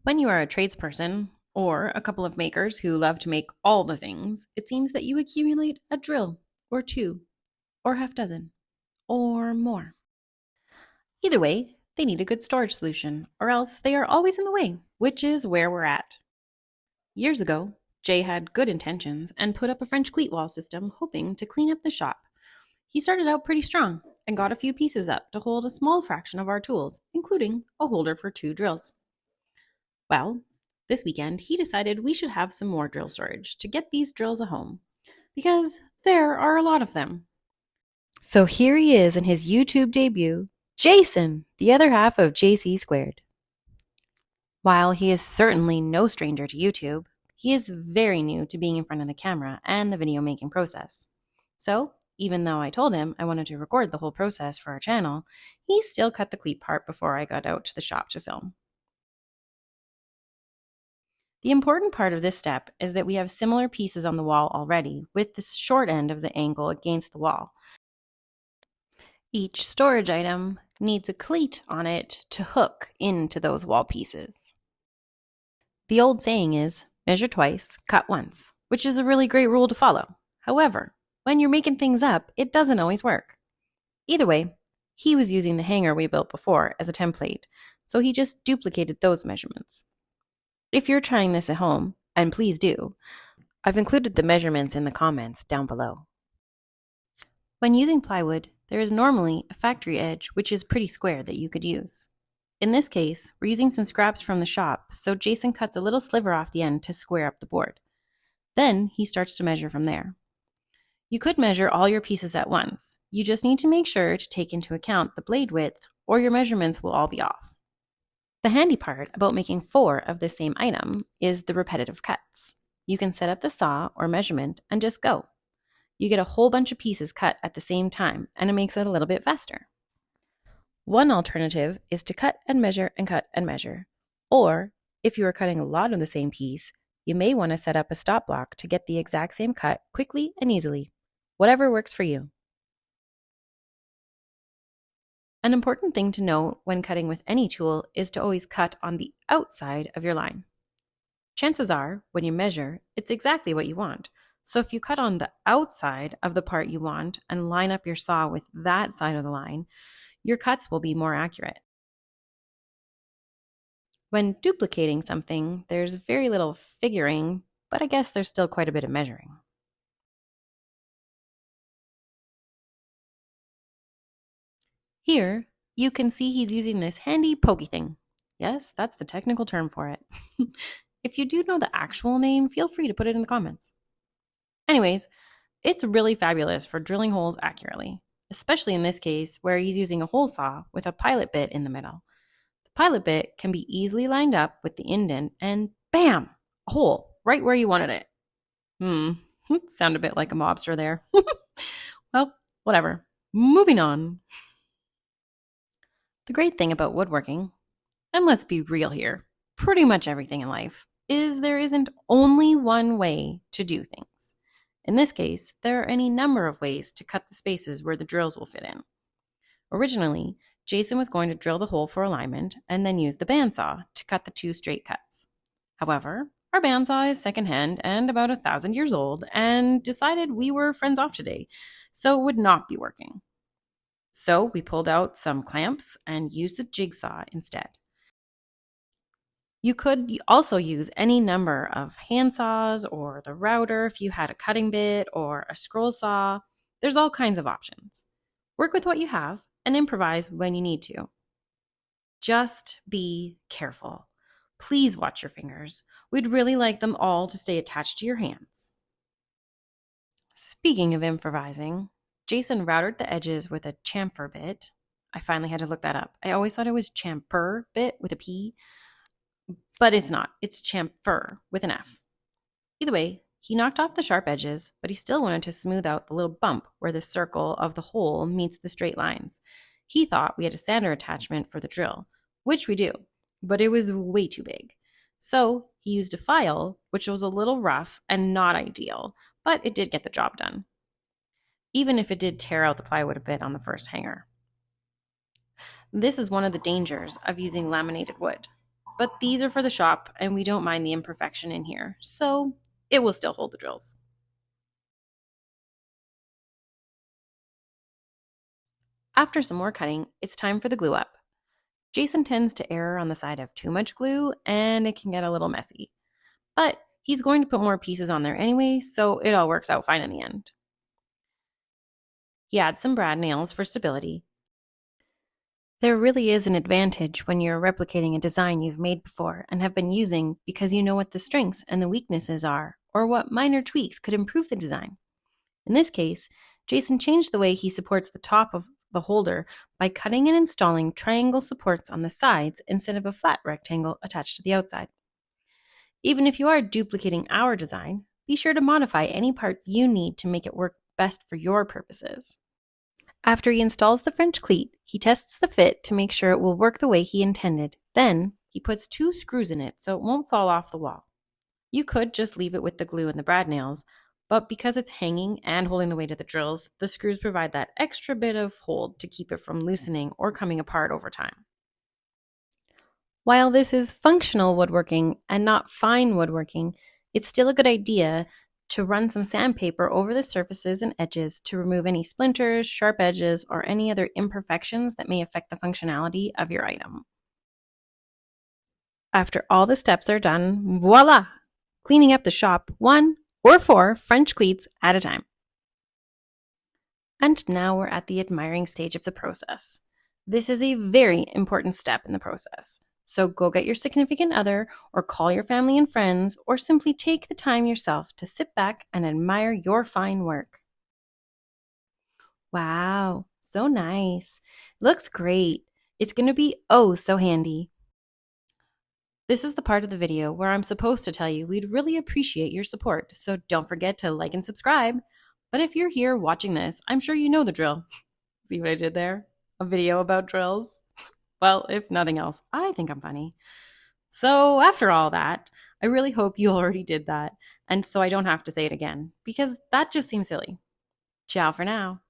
When you are a tradesperson, or a couple of makers who love to make all the things, it seems that you accumulate a drill, or two, or half dozen, or more. Either way, they need a good storage solution, or else they are always in the way, which is where we're at. Years ago, Jay had good intentions and put up a French cleat wall system hoping to clean up the shop. He started out pretty strong and got a few pieces up to hold a small fraction of our tools, including a holder for 2 drills. Well, this weekend he decided we should have some more drill storage to get these drills a home, because there are a lot of them. So here he is in his YouTube debut, Jason, the other half of JC Squared. While he is certainly no stranger to YouTube, he is very new to being in front of the camera and the video making process. So, even though I told him I wanted to record the whole process for our channel, he still cut the cleat part before I got out to the shop to film. The important part of this step is that we have similar pieces on the wall already, with the short end of the angle against the wall. Each storage item needs a cleat on it to hook into those wall pieces. The old saying is, measure twice, cut once, which is a really great rule to follow. However, when you're making things up, it doesn't always work. Either way, he was using the hanger we built before as a template, so he just duplicated those measurements. If you're trying this at home, and please do, I've included the measurements in the comments down below. When using plywood, there is normally a factory edge which is pretty square that you could use. In this case, we're using some scraps from the shop, so Jason cuts a little sliver off the end to square up the board. Then he starts to measure from there. You could measure all your pieces at once. You just need to make sure to take into account the blade width, or your measurements will all be off. The handy part about making 4 of the same item is the repetitive cuts. You can set up the saw or measurement and just go. You get a whole bunch of pieces cut at the same time, and it makes it a little bit faster. One alternative is to cut and measure and cut and measure. Or, if you are cutting a lot of the same piece, you may want to set up a stop block to get the exact same cut quickly and easily. Whatever works for you. An important thing to note when cutting with any tool is to always cut on the outside of your line. Chances are, when you measure, it's exactly what you want. So if you cut on the outside of the part you want and line up your saw with that side of the line, your cuts will be more accurate. When duplicating something, there's very little figuring, but I guess there's still quite a bit of measuring. Here, you can see he's using this handy pokey thing. Yes, that's the technical term for it. If you do know the actual name, feel free to put it in the comments. Anyways, it's really fabulous for drilling holes accurately, especially in this case where he's using a hole saw with a pilot bit in the middle. The pilot bit can be easily lined up with the indent and bam, a hole right where you wanted it. Sound a bit like a mobster there. Well, whatever. Moving on. The great thing about woodworking, and let's be real here, pretty much everything in life, is there isn't only one way to do things. In this case, there are any number of ways to cut the spaces where the drills will fit in. Originally, Jason was going to drill the hole for alignment and then use the bandsaw to cut the 2 straight cuts. However, our bandsaw is secondhand and about 1,000 years old and decided we were friends off today, so it would not be working. So we pulled out some clamps and used the jigsaw instead. You could also use any number of hand saws or the router if you had a cutting bit or a scroll saw. There's all kinds of options. Work with what you have and improvise when you need to. Just be careful. Please watch your fingers. We'd really like them all to stay attached to your hands. Speaking of improvising, Jason routed the edges with a chamfer bit. I finally had to look that up. I always thought it was chamfer bit with a P, but it's not. It's chamfer with an F. Either way, he knocked off the sharp edges, but he still wanted to smooth out the little bump where the circle of the hole meets the straight lines. He thought we had a sander attachment for the drill, which we do, but it was way too big. So he used a file, which was a little rough and not ideal, but it did get the job done, even if it did tear out the plywood a bit on the first hanger. This is one of the dangers of using laminated wood. but these are for the shop and we don't mind the imperfection in here, so it will still hold the drills. After some more cutting, it's time for the glue up. Jason tends to err on the side of too much glue and it can get a little messy. But he's going to put more pieces on there anyway, so it all works out fine in the end. He adds some brad nails for stability. There really is an advantage when you're replicating a design you've made before and have been using because you know what the strengths and the weaknesses are, or what minor tweaks could improve the design. In this case, Jason changed the way he supports the top of the holder by cutting and installing triangle supports on the sides instead of a flat rectangle attached to the outside. Even if you are duplicating our design, be sure to modify any parts you need to make it work best for your purposes. After he installs the French cleat, he tests the fit to make sure it will work the way he intended. Then, he puts 2 screws in it so it won't fall off the wall. You could just leave it with the glue and the brad nails, but because it's hanging and holding the weight of the drills, the screws provide that extra bit of hold to keep it from loosening or coming apart over time. While this is functional woodworking and not fine woodworking, it's still a good idea to run some sandpaper over the surfaces and edges to remove any splinters, sharp edges, or any other imperfections that may affect the functionality of your item. After all the steps are done, voila! Cleaning up the shop 1 or 4 French cleats at a time. And now we're at the admiring stage of the process. This is a very important step in the process. So go get your significant other or call your family and friends or simply take the time yourself to sit back and admire your fine work. Wow, so nice. Looks great. It's going to be oh so handy. This is the part of the video where I'm supposed to tell you we'd really appreciate your support, so don't forget to like and subscribe. But if you're here watching this, I'm sure you know the drill. See what I did there? A video about drills? Well, if nothing else, I think I'm funny. So after all that, I really hope you already did that, and so I don't have to say it again, because that just seems silly. Ciao for now.